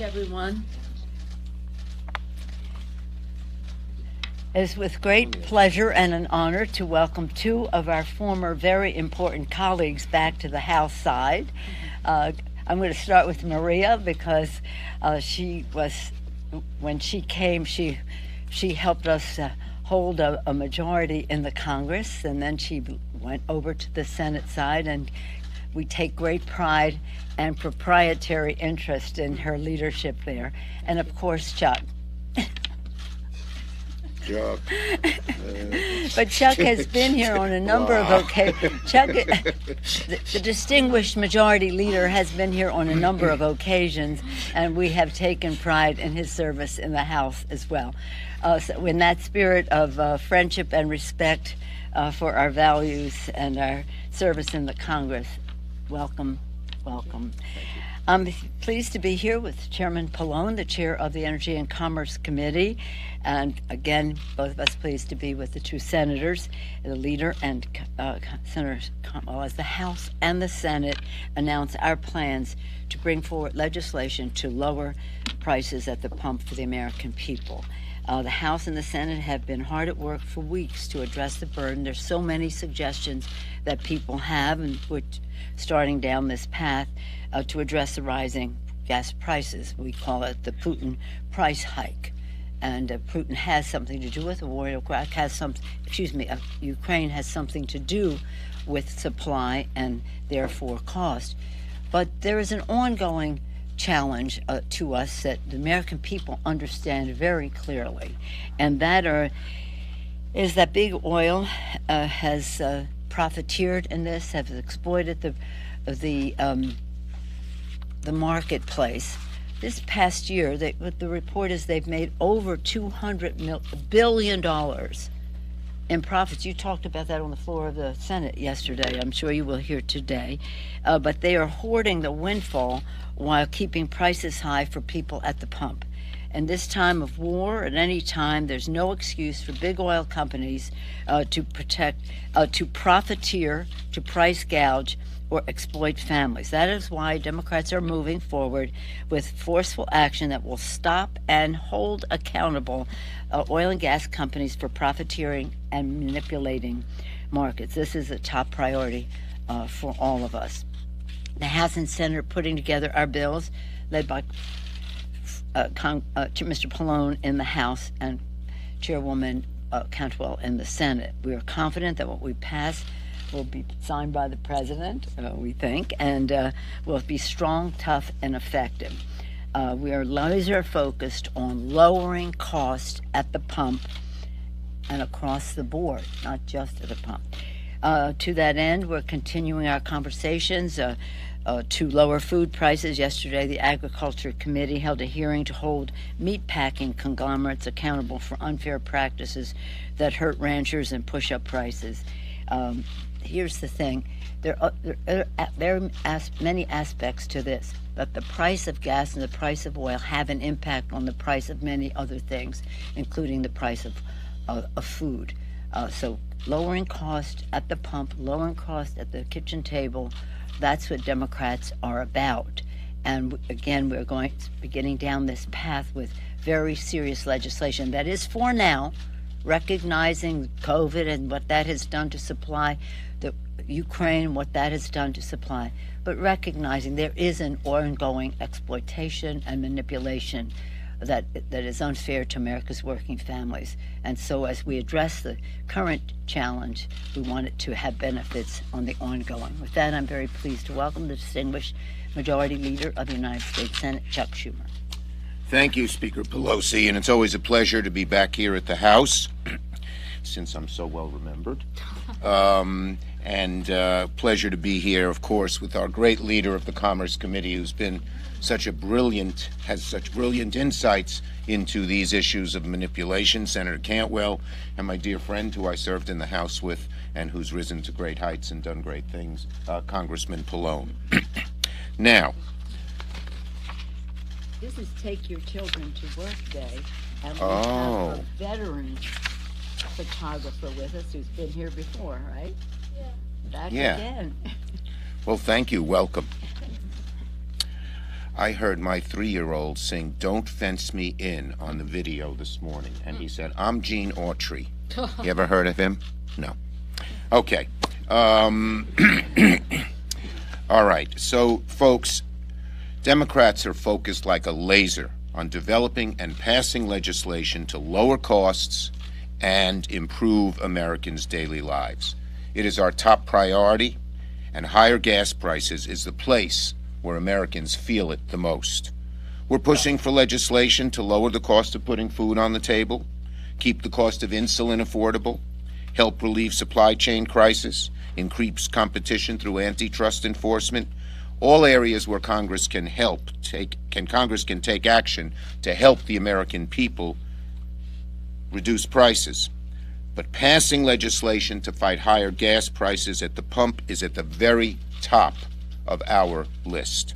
Everyone. It is with great pleasure and an honor to welcome two of our former very important colleagues back to the House side. I'm going to start with Maria because she was, when she came, she helped us hold a majority in the Congress, and then she went over to the Senate side, and we take great pride and proprietary interest in her leadership there. And of course, Chuck. Chuck. But Chuck has been here on a number of occasions. Chuck, the distinguished majority leader, has been here on a number of occasions, and we have taken pride in his service in the House as well. So in that spirit of friendship and respect for our values and our service in the Congress, welcome, welcome. I'm pleased to be here with Chairman Pallone, the chair of the Energy and Commerce Committee, and again, both of us pleased to be with the two senators, the leader and Senator Cantwell, as the House and the Senate announce our plans to bring forward legislation to lower prices at the pump for the American people. The House and the Senate have been hard at work for weeks to address the burden. There's so many suggestions that people have, and we're starting down this path to address the rising gas prices. We call it the Putin price hike. And Putin has something to do with the war. Ukraine has something to do with supply and therefore cost. But there is an ongoing challenge to us that the American people understand very clearly, and that is that big oil has profiteered in this, has exploited the marketplace. This past year, what the report is, they've made over $200 billion in profits. You talked about that on the floor of the Senate yesterday. I'm sure you will hear today. But they are hoarding the windfall while keeping prices high for people at the pump. And this time of war, at any time, there's no excuse for big oil companies to profiteer, to price gouge, or exploit families. That is why Democrats are moving forward with forceful action that will stop and hold accountable oil and gas companies for profiteering and manipulating markets. This is a top priority for all of us. The House and Senate are putting together our bills, led by Mr. Pallone in the House and Chairwoman Cantwell in the Senate. We are confident that what we pass will be signed by the president, we think, and will be strong, tough, and effective. We are laser focused on lowering costs at the pump and across the board, not just at the pump. To that end, we're continuing our conversations to lower food prices. Yesterday, the Agriculture Committee held a hearing to hold meatpacking conglomerates accountable for unfair practices that hurt ranchers and push up prices. Here's the thing, there are many aspects to this, but the price of gas and the price of oil have an impact on the price of many other things, including the price of food. So lowering cost at the pump, lowering cost at the kitchen table, that's what Democrats are about. And again, we're going to be getting down this path with very serious legislation that is, for now, recognizing COVID and what that has done to supply, the Ukraine, what that has done to supply, but recognizing there is an ongoing exploitation and manipulation that is unfair to America's working families. And so as we address the current challenge, we want it to have benefits on the ongoing. With that, I'm very pleased to welcome the distinguished Majority Leader of the United States Senate, Chuck Schumer. Thank you, Speaker Pelosi, and it's always a pleasure to be back here at the House, since I'm so well remembered. And pleasure to be here, of course, with our great leader of the Commerce Committee, who's been has such brilliant insights into these issues of manipulation, Senator Cantwell, and my dear friend who I served in the House with and who's risen to great heights and done great things, Congressman Pallone. Now, this is Take Your Children to Work Day, and we have a veteran photographer with us who's been here before, right? Yeah. Back again. Well, thank you. Welcome. I heard my 3-year-old sing "Don't Fence Me In" on the video this morning, and he said, "I'm Gene Autry." You ever heard of him? No. Okay. All right. So, folks, Democrats are focused like a laser on developing and passing legislation to lower costs and improve Americans' daily lives. It is our top priority, and higher gas prices is the place where Americans feel it the most. We're pushing for legislation to lower the cost of putting food on the table, keep the cost of insulin affordable, help relieve supply chain crisis, increase competition through antitrust enforcement, all areas where Congress can take action to help the American people reduce prices. But passing legislation to fight higher gas prices at the pump is at the very top of our list.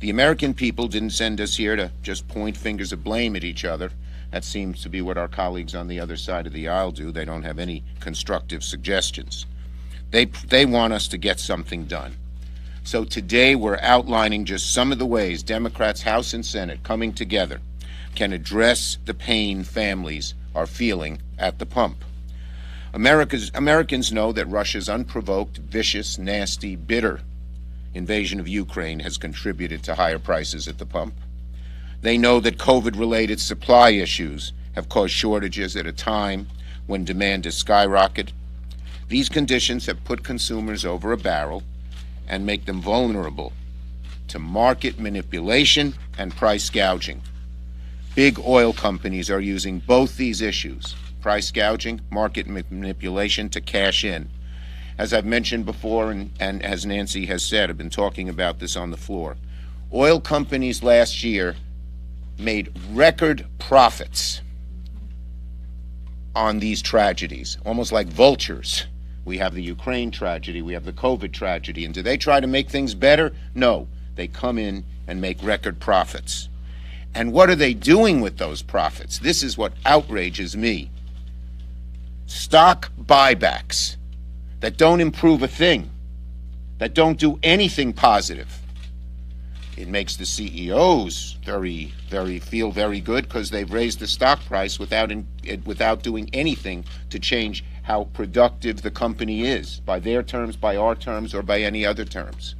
The American people didn't send us here to just point fingers of blame at each other. That seems to be what our colleagues on the other side of the aisle do. They don't have any constructive suggestions. They want us to get something done. So today we're outlining just some of the ways Democrats, House and Senate, coming together, can address the pain families are feeling at the pump. Americans know that Russia's unprovoked, vicious, nasty, bitter invasion of Ukraine has contributed to higher prices at the pump. They know that COVID-related supply issues have caused shortages at a time when demand has skyrocketed. These conditions have put consumers over a barrel and make them vulnerable to market manipulation and price gouging. Big oil companies are using both these issues, price gouging, market manipulation, to cash in. As I've mentioned before, and as Nancy has said, I've been talking about this on the floor, oil companies last year made record profits on these tragedies, almost like vultures. We have the Ukraine tragedy, we have the COVID tragedy, and do they try to make things better? No, they come in and make record profits. And what are they doing with those profits? This is what outrages me. Stock buybacks that don't improve a thing, that don't do anything positive. It makes the CEOs feel very good because they've raised the stock price without doing anything to change how productive the company is, by their terms, by our terms, or by any other terms.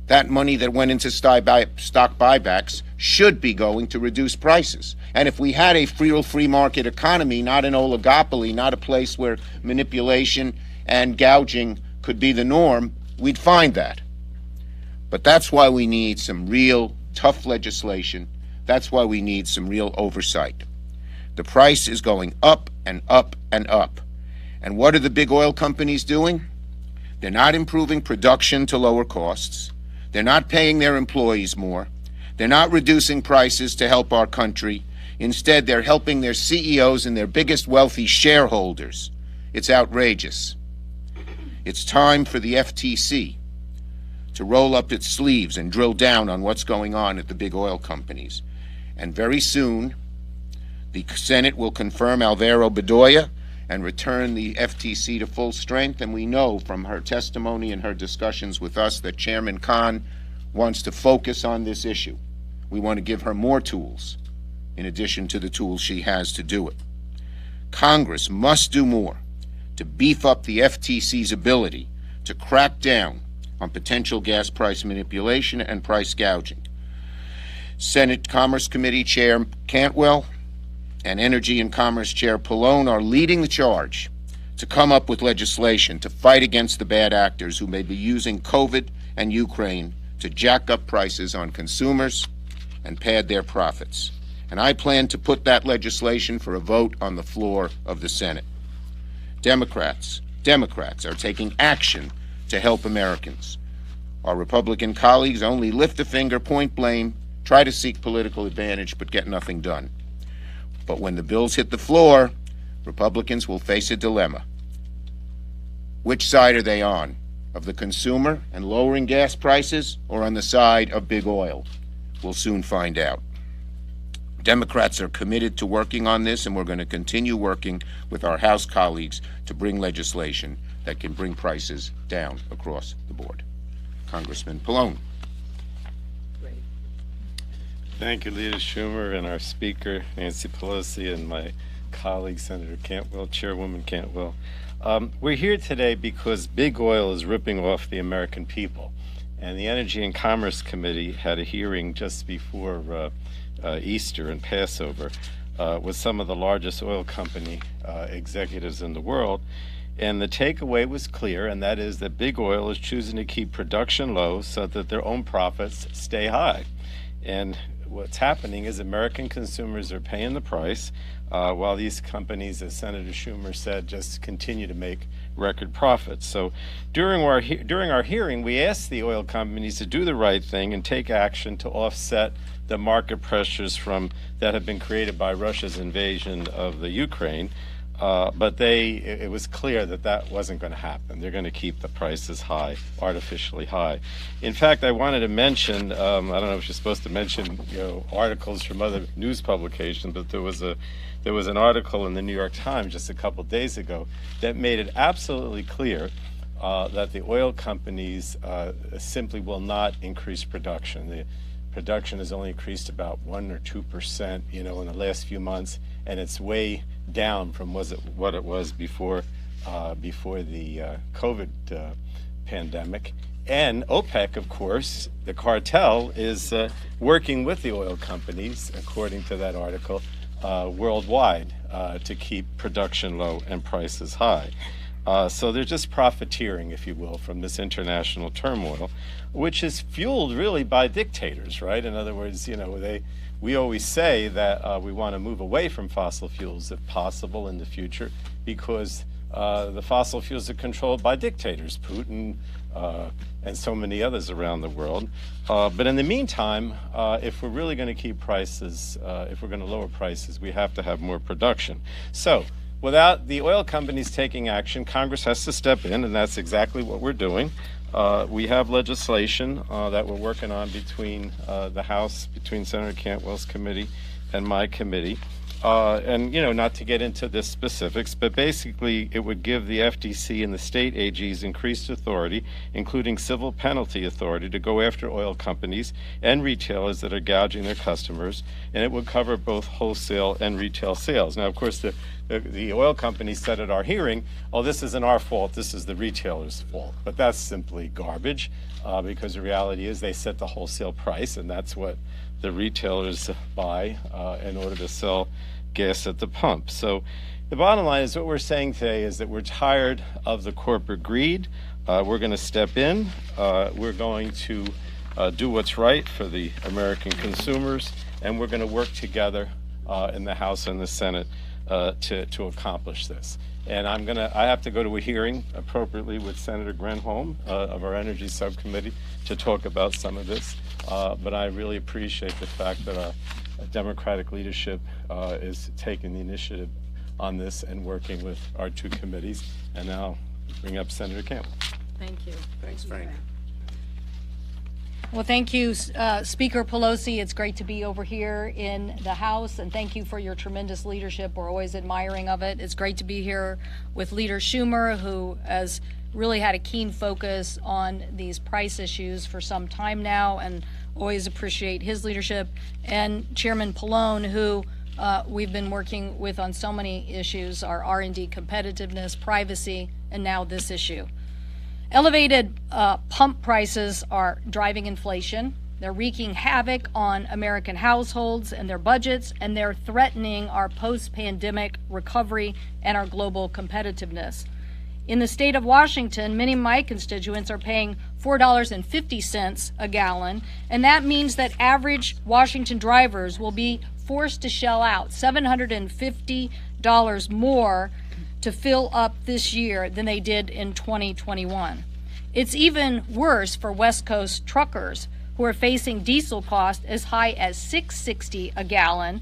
That money that went into stock buybacks should be going to reduce prices. And if we had a free market economy, not an oligopoly, not a place where manipulation and gouging could be the norm, we'd find that. But that's why we need some real tough legislation. That's why we need some real oversight. The price is going up and up and up. And what are the big oil companies doing? They're not improving production to lower costs. They're not paying their employees more. They're not reducing prices to help our country. Instead, they're helping their CEOs and their biggest wealthy shareholders. It's outrageous. It's time for the FTC to roll up its sleeves and drill down on what's going on at the big oil companies. And very soon, the Senate will confirm Alvaro Bedoya and return the FTC to full strength. And we know from her testimony and her discussions with us that Chairman Khan wants to focus on this issue. We want to give her more tools in addition to the tools she has to do it. Congress must do more to beef up the FTC's ability to crack down on potential gas price manipulation and price gouging. Senate Commerce Committee Chair Cantwell and Energy and Commerce Chair Pallone are leading the charge to come up with legislation to fight against the bad actors who may be using COVID and Ukraine to jack up prices on consumers and pad their profits. And I plan to put that legislation for a vote on the floor of the Senate. Democrats are taking action to help Americans. Our Republican colleagues only lift a finger, point blame, try to seek political advantage, but get nothing done. But when the bills hit the floor, Republicans will face a dilemma. Which side are they on? Of the consumer and lowering gas prices, or on the side of big oil? We'll soon find out. Democrats are committed to working on this, and we're going to continue working with our House colleagues to bring legislation that can bring prices down across the board. Congressman Pallone. Thank you, Leader Schumer, and our Speaker, Nancy Pelosi, and my colleague, Senator Cantwell, Chairwoman Cantwell. We're here today because big oil is ripping off the American people. And the Energy and Commerce Committee had a hearing just before Easter and Passover with some of the largest oil company executives in the world. And the takeaway was clear, and that is that big oil is choosing to keep production low so that their own profits stay high. And what's happening is American consumers are paying the price while these companies, as Senator Schumer said, just continue to make record profits. So during our hearing, we asked the oil companies to do the right thing and take action to offset the market pressures that have been created by Russia's invasion of the Ukraine. But it was clear that wasn't going to happen. They're going to keep the prices high, artificially high. In fact, I wanted to mention, I don't know if you're supposed to mention, articles from other news publications, but there was an article in the New York Times just a couple days ago that made it absolutely clear that the oil companies simply will not increase production. The production has only increased about 1 or 2%, in the last few months, and it's way down from what it was before the COVID pandemic. And OPEC, of course, the cartel, is working with the oil companies, according to that article, worldwide to keep production low and prices high. So they're just profiteering, if you will, from this international turmoil, which is fueled really by dictators, right? In other words, we always say that we want to move away from fossil fuels if possible in the future because the fossil fuels are controlled by dictators, Putin and so many others around the world. But in the meantime, if we're really going to keep prices, if we're going to lower prices, we have to have more production. So without the oil companies taking action, Congress has to step in, and that's exactly what we're doing. We have legislation that we're working on between the House, between Senator Cantwell's committee and my committee. And, not to get into the specifics, but basically it would give the FTC and the state AGs increased authority, including civil penalty authority, to go after oil companies and retailers that are gouging their customers. And it would cover both wholesale and retail sales. Now, of course, the oil companies said at our hearing, oh, this isn't our fault, this is the retailer's fault. But that's simply garbage because the reality is they set the wholesale price, and that's what the retailers buy in order to sell gas at the pump. So the bottom line is what we're saying today is that we're tired of the corporate greed. We're going to step in. We're going to do what's right for the American consumers, and we're going to work together in the House and the Senate to accomplish this. And I have to go to a hearing appropriately with Senator Granholm of our Energy Subcommittee to talk about some of this. But I really appreciate the fact that our Democratic leadership is taking the initiative on this and working with our two committees. And now bring up Senator Cantwell. Thank you. Thanks, Frank. Well, thank you, Speaker Pelosi. It's great to be over here in the House, and thank you for your tremendous leadership. We're always admiring of it. It's great to be here with Leader Schumer, who has really had a keen focus on these price issues for some time now, and always appreciate his leadership, and Chairman Pallone, who we've been working with on so many issues, our R&D competitiveness, privacy, and now this issue. Elevated pump prices are driving inflation. They're wreaking havoc on American households and their budgets, and they're threatening our post-pandemic recovery and our global competitiveness. In the state of Washington, many of my constituents are paying $4.50 a gallon, and that means that average Washington drivers will be forced to shell out $750 more to fill up this year than they did in 2021. It's even worse for West Coast truckers who are facing diesel costs as high as $6.60 a gallon,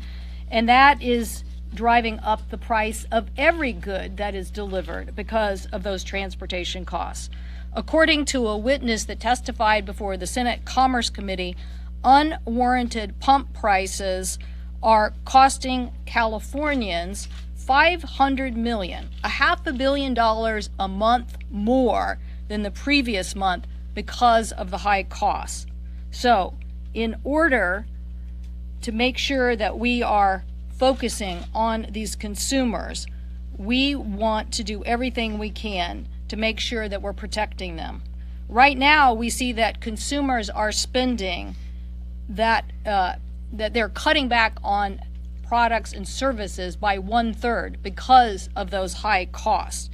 and that is driving up the price of every good that is delivered because of those transportation costs. According to a witness that testified before the Senate Commerce Committee, unwarranted pump prices are costing Californians $500 million, $500 million a month more than the previous month because of the high costs. So, in order to make sure that we are focusing on these consumers, we want to do everything we can to make sure that we're protecting them. Right now, we see that consumers are spending that they're cutting back on products and services by 1/3 because of those high costs.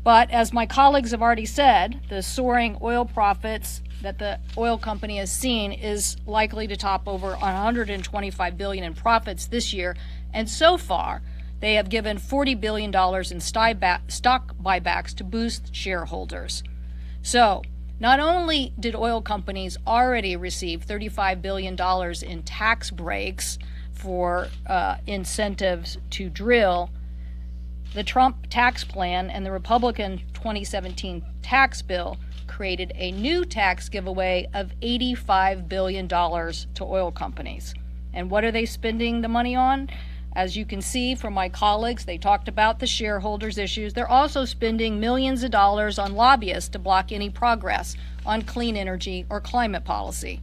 But as my colleagues have already said, the soaring oil profits that the oil company has seen is likely to top over $125 billion in profits this year, and so far they have given $40 billion in stock buybacks to boost shareholders. So not only did oil companies already receive $35 billion in tax breaks for incentives to drill, the Trump tax plan and the Republican 2017 tax bill created a new tax giveaway of $85 billion to oil companies. And what are they spending the money on? As you can see from my colleagues, they talked about the shareholders' issues. They're also spending millions of dollars on lobbyists to block any progress on clean energy or climate policy.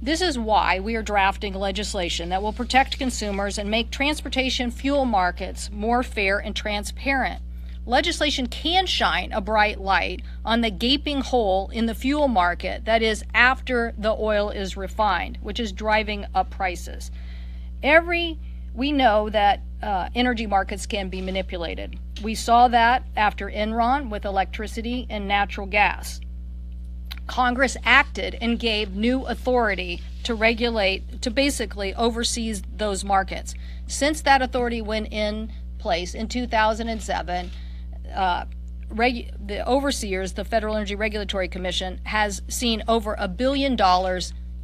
This is why we are drafting legislation that will protect consumers and make transportation fuel markets more fair and transparent. Legislation can shine a bright light on the gaping hole in the fuel market that is after the oil is refined, which is driving up prices. We know that energy markets can be manipulated. We saw that after Enron with electricity and natural gas. Congress acted and gave new authority to regulate, to basically oversee those markets. Since that authority went in place in 2007, the overseers, the Federal Energy Regulatory Commission, has seen over $1 billion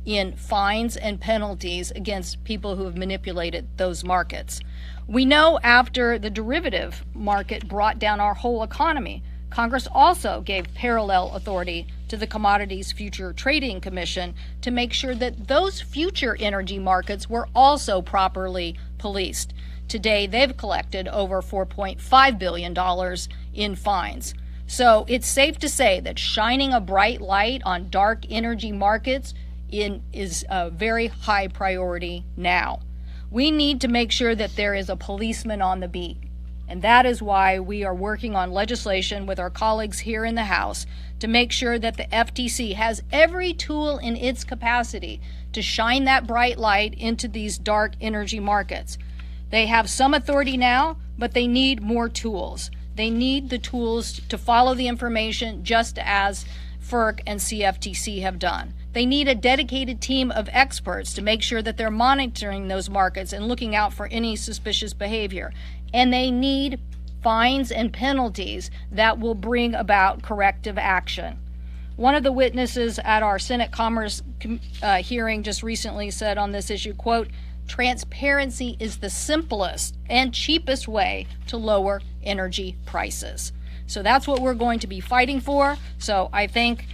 in fines and penalties against people who have manipulated those markets. We know after the derivative market brought down our whole economy, Congress also gave parallel authority to the Commodities Future Trading Commission to make sure that those future energy markets were also properly policed. Today, they've collected over $4.5 billion in fines. So it's safe to say that shining a bright light on dark energy markets is a very high priority now. We need to make sure that there is a policeman on the beat. And that is why we are working on legislation with our colleagues here in the House to make sure that the FTC has every tool in its capacity to shine that bright light into these dark energy markets. They have some authority now, but they need more tools. They need the tools to follow the information just as FERC and CFTC have done. They need a dedicated team of experts to make sure that they're monitoring those markets and looking out for any suspicious behavior. And they need fines and penalties that will bring about corrective action. One of the witnesses at our Senate Commerce hearing just recently said on this issue, quote, "Transparency is the simplest and cheapest way to lower energy prices." So that's what we're going to be fighting for. So I thank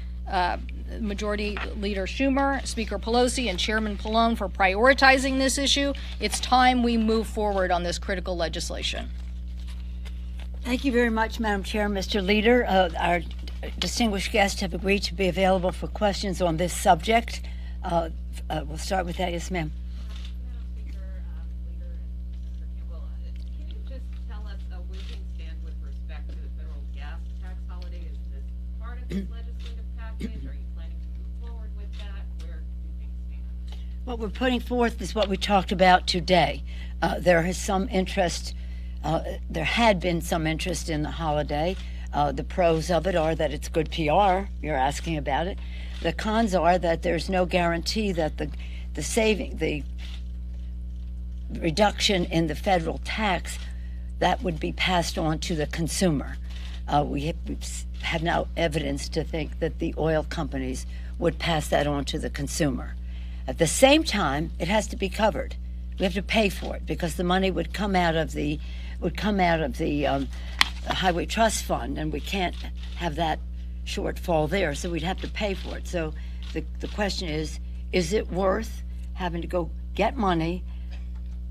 Majority Leader Schumer, Speaker Pelosi, and Chairman Pallone for prioritizing this issue. It's time we move forward on this critical legislation. Thank you very much, Madam Chair. Mr. Leader, our distinguished guests have agreed to be available for questions on this subject. We'll start with that. Yes, ma'am. Madam Speaker, Leader, and Mr. Cantwell, can you just tell us where things stand with respect to the federal gas tax holiday? Is this part of this legislative package? Are you planning to move forward with that? Where do things stand? What we're putting forth is what we talked about today. There is some interest. There had been some interest in the holiday. The pros of it are that it's good PR. You're asking about it. The cons are that there's no guarantee that the reduction in the federal tax that would be passed on to the consumer. We have no evidence to think that the oil companies would pass that on to the consumer. At the same time, it has to be covered. We have to pay for it because the money would come out of the Highway Trust Fund, and we can't have that shortfall there, so we'd have to pay for it. So the question is it worth having to go get money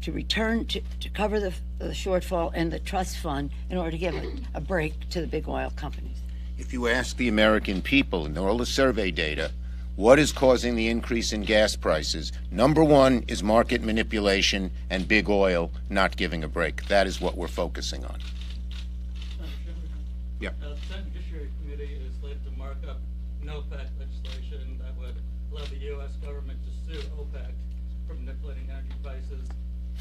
to return to cover the shortfall in the trust fund in order to give a break to the big oil companies? If you ask the American people and all the survey data, What is causing the increase in gas prices? Number one is market manipulation and big oil not giving a break. That is what we're focusing on. Yeah. The Senate Judiciary Committee is slated to mark up NOPEC legislation that would allow the U.S. government to sue OPEC for manipulating energy prices.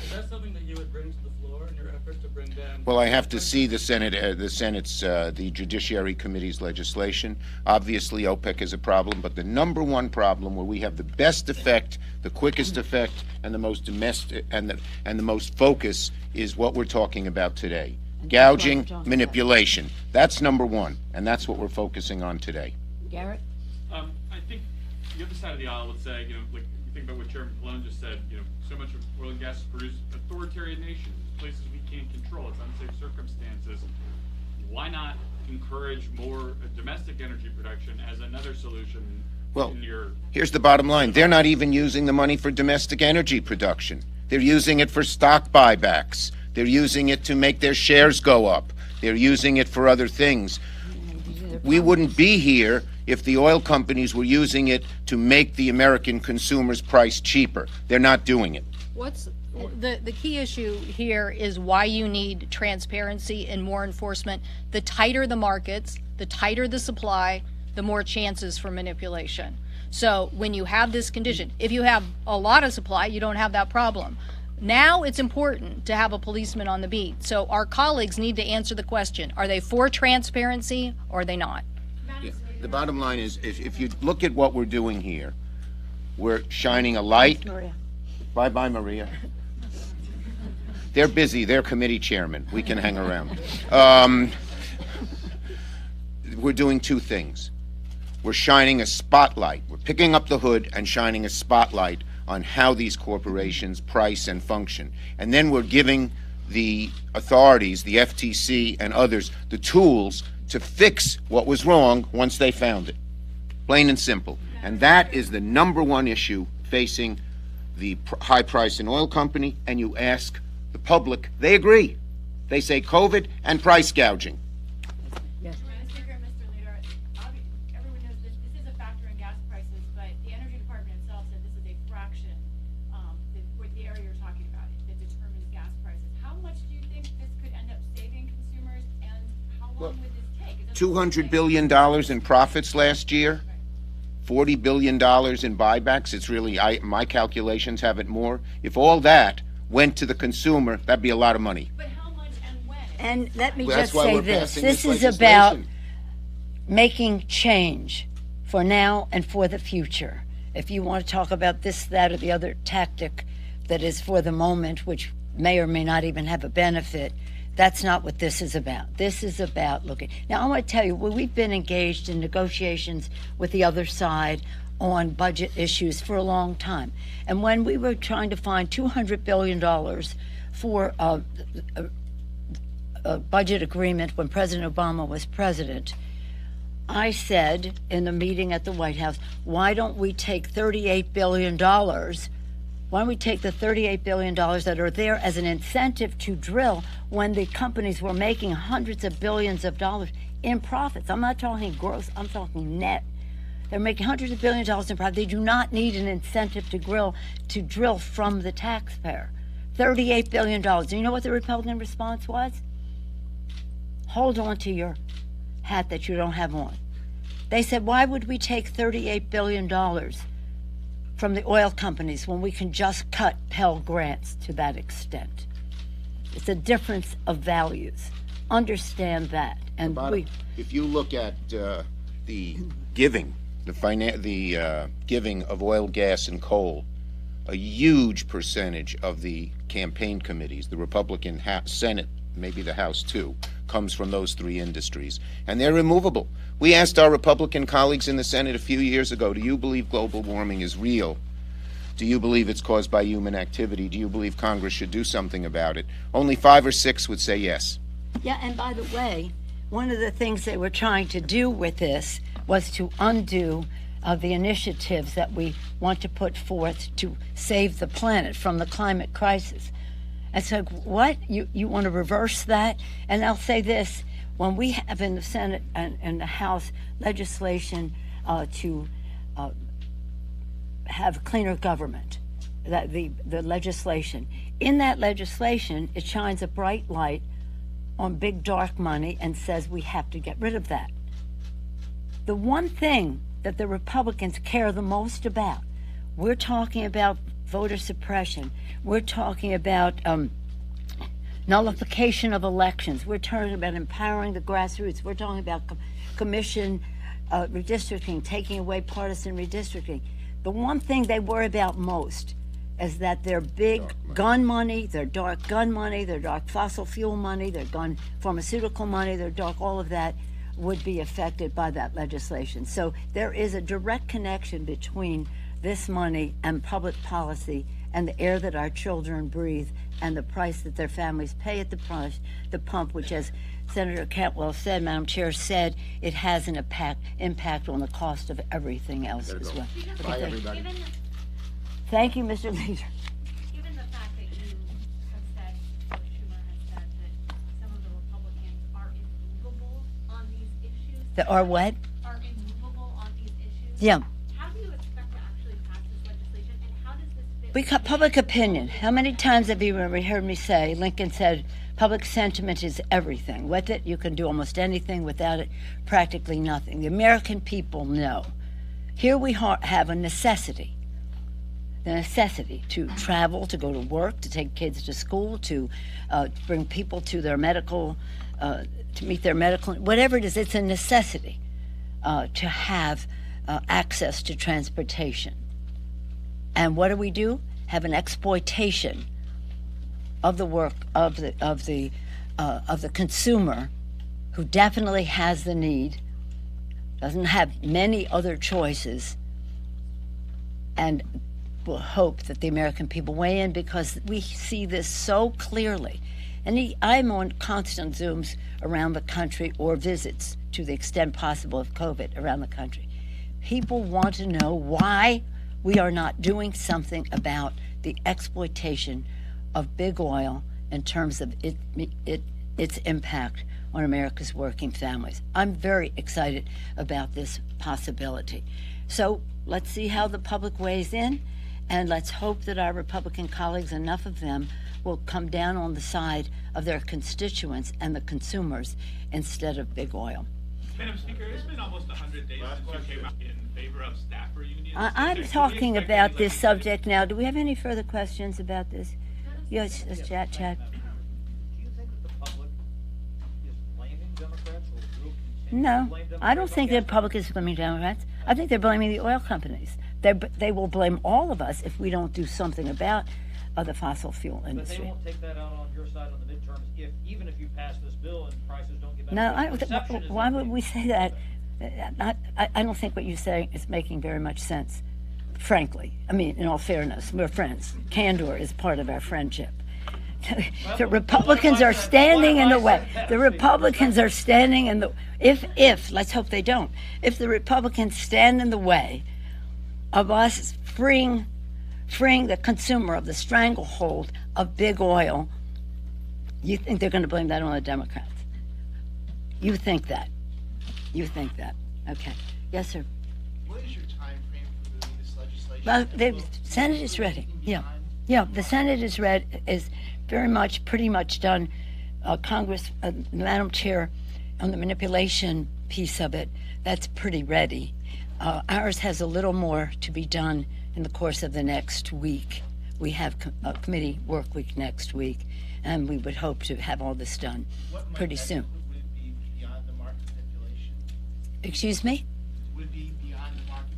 Is that something that you would bring to the floor in your effort to bring down? Well, I have to see the the Judiciary Committee's legislation. Obviously, OPEC is a problem, but the number one problem where we have the best effect, the quickest effect, and the most domestic and the most focus is what we're talking about today: gouging, manipulation. That's number one, and that's what we're focusing on today. Garrett? I think the other side of the aisle would say, like you think about what Chairman Pallone just said, so much of oil and gas is produced in authoritarian nations, places we can't control, it's unsafe circumstances. Why not encourage more domestic energy production as another solution? Well, here's the bottom line. They're not even using the money for domestic energy production. They're using it for stock buybacks. They're using it to make their shares go up. They're using it for other things. We wouldn't be here if the oil companies were using it to make the American consumer's price cheaper. They're not doing it. What's the key issue here is why you need transparency and more enforcement. The tighter the markets, the tighter the supply, the more chances for manipulation. So when you have this condition, if you have a lot of supply, you don't have that problem. Now it's important to have a policeman on the beat. So our colleagues need to answer the question: are they for transparency or are they not? Yeah. The bottom line is, if you look at what we're doing here, we're shining a light. Bye-bye, Maria. They're busy. They're committee chairman. We can hang around. We're doing two things. We're shining a spotlight. We're picking up the hood and shining a spotlight on how these corporations price and function. And then we're giving the authorities, the FTC and others, the tools to fix what was wrong once they found it. Plain and simple. And that is the number one issue facing the high price in oil company. And you ask the public, they agree. They say COVID and price gouging. Yes. Madam Speaker, Mr. Leader, everyone knows this is a factor in gas prices, but the Energy Department itself said this is a fraction, the area you're talking about, that determines gas prices. How much do you think this could end up saving consumers, and how long would this take? $200 billion in profits last year, $40 billion in buybacks. It's really, my calculations have it more. If all that went to the consumer, that'd be a lot of money. But how much and when? And let me Well, just that's why say we're this. passing This this is about legislation. making change for now and for the future. If you want to talk about this, that, or the other tactic that is for the moment, which may or may not even have a benefit, that's not what this is about. This is about looking. Now, I want to tell you, we've been engaged in negotiations with the other side on budget issues for a long time. And when we were trying to find $200 billion for a budget agreement when President Obama was president, I said in the meeting at the White House, why don't we take $38 billion? Why don't we take the $38 billion that are there as an incentive to drill when the companies were making hundreds of billions of dollars in profits? I'm not talking gross, I'm talking net. They're making hundreds of billions of dollars in profit. They do not need an incentive to drill from the taxpayer. $38 billion. Do you know what the Republican response was? Hold on to your hat that you don't have on. They said, why would we take $38 billion from the oil companies when we can just cut Pell Grants to that extent? It's a difference of values. Understand that. And if you look at the giving, giving of oil, gas, and coal, a huge percentage of the campaign committees, the Republican Senate, maybe the House too, comes from those three industries, and they're immovable. We asked our Republican colleagues in the Senate a few years ago, do you believe global warming is real? Do you believe it's caused by human activity? Do you believe Congress should do something about it? Only 5 or 6 would say yes. Yeah, and by the way, one of the things they were trying to do with this was to undo the initiatives that we want to put forth to save the planet from the climate crisis. And so, what? You want to reverse that? And I'll say this, when we have in the Senate and the House legislation to have cleaner government, that the legislation. In that legislation, it shines a bright light on big dark money and says we have to get rid of that. The one thing that the Republicans care the most about, we're talking about voter suppression, we're talking about nullification of elections, we're talking about empowering the grassroots, we're talking about commission redistricting, taking away partisan redistricting. The one thing they worry about most is that their big gun money, their dark gun money, their dark fossil fuel money, their gun pharmaceutical money, their dark all of that would be affected by that legislation. So there is a direct connection between this money and public policy and the air that our children breathe and the price that their families pay at the pump, which, as Senator Cantwell said, Madam Chair said, it has an impact on the cost of everything else as well. Bye, everybody. Thank you, Mr. Leader. Given the fact that you have said, or Schumer has said, that some of the Republicans are immovable on these issues. That are what? Are immovable on these issues. Yeah. How do you expect to actually pass this legislation, and how does this fit? We got public opinion. How many times have you heard me say, Lincoln said, public sentiment is everything. With it, you can do almost anything. Without it, practically nothing. The American people know. Here we have a necessity. The necessity to travel, to go to work, to take kids to school, to bring people to their medical, to meet their medical, whatever it is, it's a necessity to have access to transportation. And what do? Have an exploitation of the work of the consumer, who definitely has the need, doesn't have many other choices, and will hope that the American people weigh in, because we see this so clearly. And I'm on constant Zooms around the country, or visits to the extent possible of COVID around the country. People want to know why we are not doing something about the exploitation of big oil in terms of its impact on America's working families. I'm very excited about this possibility. So let's see how the public weighs in. And let's hope that our Republican colleagues, enough of them, will come down on the side of their constituents and the consumers instead of big oil. Madam Speaker, it's been almost 100 days since you came out in favor of staffer unions. I'm talking about this subject now. Do we have any further questions about this? Yes, Chad. Do you think that the public is blaming Democrats, or will continue No, to blame Democrats? I don't think the public is blaming Democrats. I think they're blaming the oil companies. They will blame all of us if we don't do something about the fossil fuel But they industry. won't take that out on your side on the midterms, even if you pass this bill and prices don't get better. No, The I don't perception is why that would they- we say that? I don't think what you're saying is making very much sense, frankly. I mean, in all fairness, we're friends. Candor is part of our friendship. The Republicans are standing in the way. The Republicans are standing in the, if, let's hope they don't, if the Republicans stand in the way of us freeing the consumer of the stranglehold of big oil, you think they're going to blame that on the Democrats? You think that? Okay. Yes, sir. What is your time frame for moving this legislation? Well, the Senate is ready. Yeah, the Senate is pretty much done. Congress, Madam Chair, on the manipulation piece of it, that's pretty ready. Ours has a little more to be done in the course of the next week. We have a committee work week next week, and we would hope to have all this done pretty soon. Would it be beyond the market manipulation? Excuse me? Would it be beyond the market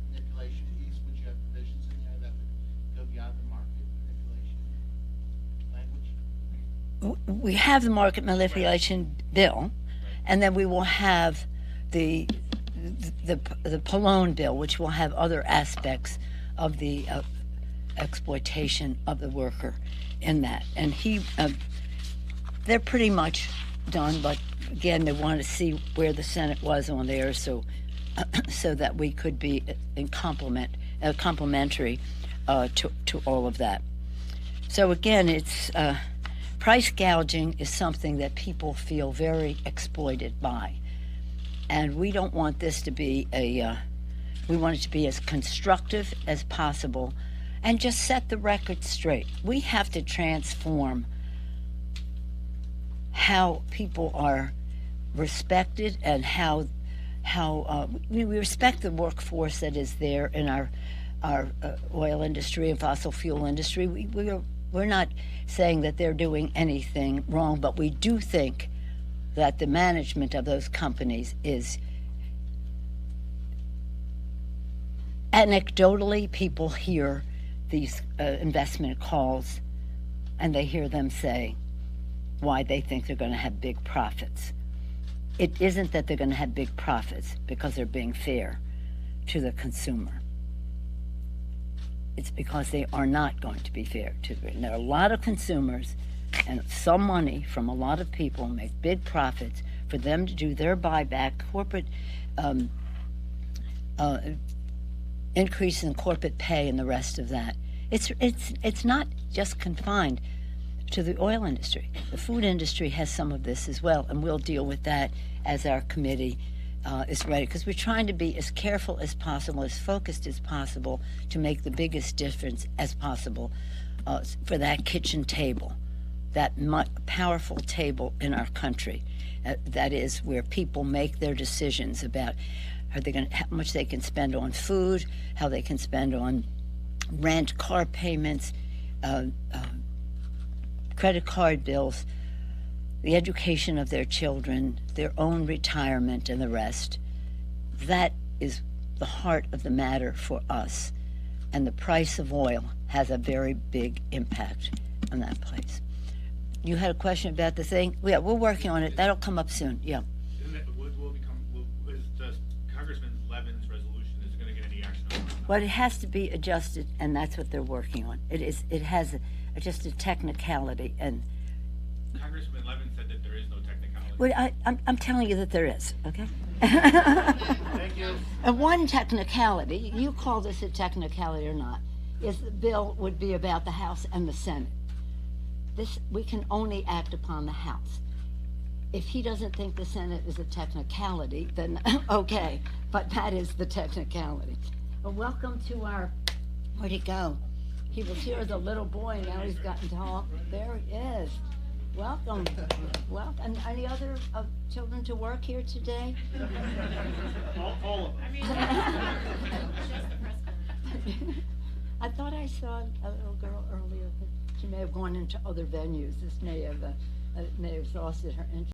manipulation piece? Would you have provisions in there that would go beyond the market manipulation language? We have the market manipulation bill, and then we will have the Pallone bill, which will have other aspects of the exploitation of the worker in that. And they're pretty much done, but again, they want to see where the Senate was on there, so that we could be in complementary to all of that. So again, it's price gouging is something that people feel very exploited by. And we don't want this to be a We want it to be as constructive as possible and just set the record straight. We have to transform how people are respected and how we respect the workforce that is there in our oil industry and fossil fuel industry. We're not saying that they're doing anything wrong, but we do think that the management of those companies is, anecdotally, people hear these investment calls and they hear them say why they think they're going to have big profits. It isn't that they're going to have big profits because they're being fair to the consumer. It's because they are not going to be fair to them. There are a lot of consumers and some money from a lot of people make big profits for them to do their buyback, corporate increase in corporate pay and the rest of that. It's not just confined to the oil industry. The food industry has some of this as well, and we'll deal with that as our committee is ready, because we're trying to be as careful as possible, as focused as possible, to make the biggest difference as possible for that kitchen table, that powerful table in our country. That is where people make their decisions about how much they can spend on food, how they can spend on rent, car payments, credit card bills, the education of their children, their own retirement, and the rest. That is the heart of the matter for us. And the price of oil has a very big impact on that place. You had a question about the thing? Yeah, we're working on it. That'll come up soon. Yeah. Is Congressman Levin's resolution, is it going to get any action on that? Well, it has to be adjusted, and that's what they're working on. It has just a technicality, and Congressman Levin said that there is no technicality. well, I'm telling you that there is, okay? Thank you. And one technicality, you call this a technicality or not, is the bill would be about the House and the Senate. We can only act upon the House. If he doesn't think the Senate is a technicality, then okay, but that is the technicality. Well, welcome to where'd he go? He was here as a little boy, now he's gotten tall. There he is. Welcome. Welcome. Any other children to work here today? All of them. I mean, just the press corps. I thought I saw a little girl earlier, but she may have gone into other venues. This may have exhausted her interest.